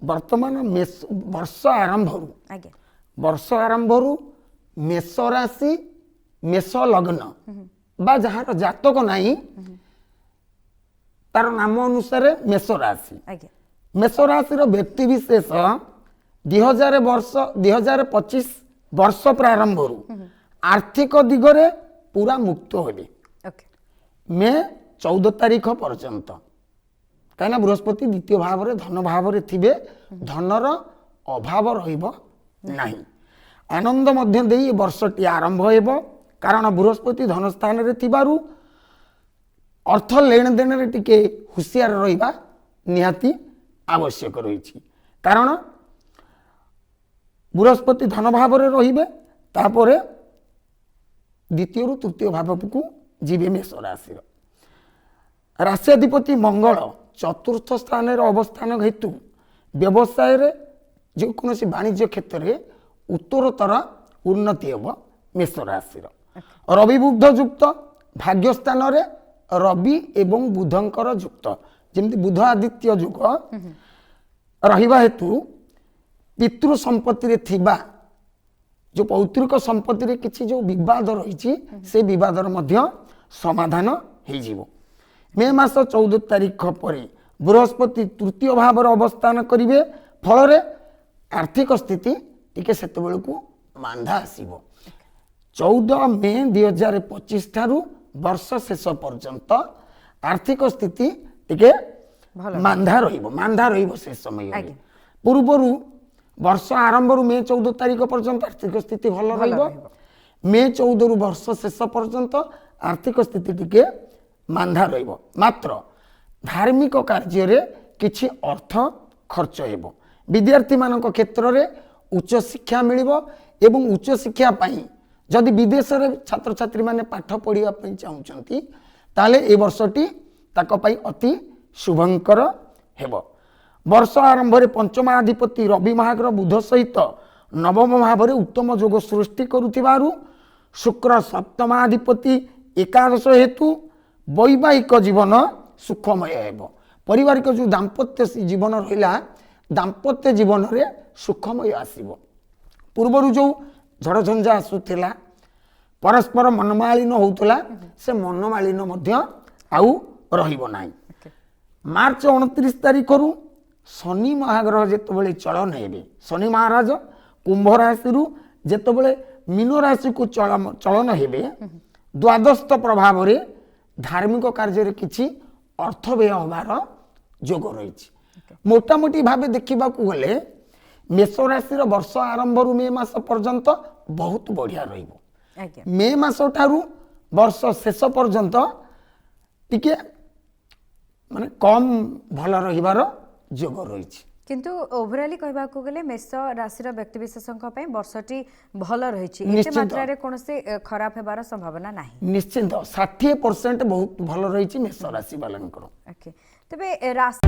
वर्तमान वर्ष आरंभ मेष राशि मेष लग्न बा जहाँ जातक नहीं तार नाम अनुसार मेष राशि व्यक्ति विशेष 2025 वर्ष प्रारंभ आर्थिक दिगरे पूरा मुक्त होबे मे 14 तारीख पर्यंत कहीं बृहस्पति द्वितीय भाव में धन भाव में थे धनर अभाव रही आनंद मध्य दे वर्षटी आरंभ हो कारण बृहस्पति धन स्थान रे थिबारु अर्थ लेन देन रे टिके हुशियार रहिबा निहाती आवश्यक रही कारण बृहस्पति धन भाव में रहिबे तापरे द्वितीय रु तृतीय भाव को जीवे मेष राशि राशिधिपति मंगल चतुर्थ स्थान अवस्थान हेतु व्यवसाय रे जो कौन वाणिज्य क्षेत्र में उत्तरोत्तर उन्नति हम मेष राशि रवि बुध युक्त भाग्यस्थान रे रवि एवं बुधंकर युक्त जमी बुध आदित्य युग रहिबा हेतु पितृ संपत्ति रे थिबा जो पौतृक संपत्ति रे किछि जो विवाद रही से विवाद मध्य समाधान हो मे मास 14 तारीख पर बृहस्पति तृतीय भाव अवस्थान करेंगे फल आर्थिक स्थिति टिके से मांधा आसब 14 मे 2025 ठारू वर्ष शेष पर्यंत आर्थिक स्थिति टिके मांधा रहिबो से समय पूर्वर वर्ष आरंभ मे 14 तारीख पर्यंत आर्थिक स्थिति भल रहिबो मे 14 रु वर्ष शेष पर्यंत आर्थिक स्थिति टिके मांधा रहिबो मात्र धार्मिक कार्य रे किछि अर्थ खर्च हेबो विद्यार्थी मानक क्षेत्र रे उच्च शिक्षा मिलिबो एवं उच्च शिक्षा पाई जदि विदेश रे छात्र छात्री माने पाठ पढ़िबा पई चाहुचंती ताले ए वर्षटी ताको पई अति शुभंकर हेबो वर्ष आरंभ रे पंचमाधिपति रवि महाग्रह बुध सहित नवम भाव रे उत्तम योग सृष्टि करुथिबारु शुक्र सप्तमाधिपति एकादश हेतु वैवाहिक जीवन सुखमय हेबो पारिवारिक जो दाम्पत्य जीवन रहिला दाम्पत्य जीवन रे सुखमय आसीबो पूर्वर जो झड़ झंझा आसुथिला परस्पर मनमालिन होउतला से मनमालिन मध्य आउ रहिबो नाही मार्च 29 तारीख रु शनि महाग्रह जेतबेले चलन हेबे शनि महाराज कुंभ राशि रु जेतबेले मीन राशि को चलन हेबे द्वादश प्रभाव रे धार्मिक कार्य किछि अर्थ व्यय होबार जोग रही मोटामोटी भाव देखा गले मेष राशि वर्ष आरंभ रु मे मास पर्यंत बहुत बढ़िया रहिबो मे मास ठारू वर्ष शेष पर्यंत टिके माने कम भल रहिबार जोग रही किंतु ओवरऑली कहबा को गले मेष राशि व्यक्ति विशेषक वर्षटी भल रही मात्रा रे कोनसे खराब हेबार संभावना नाही निश्चित 60% बहुत भल रही मेष राशि वाला ओके तबे राशि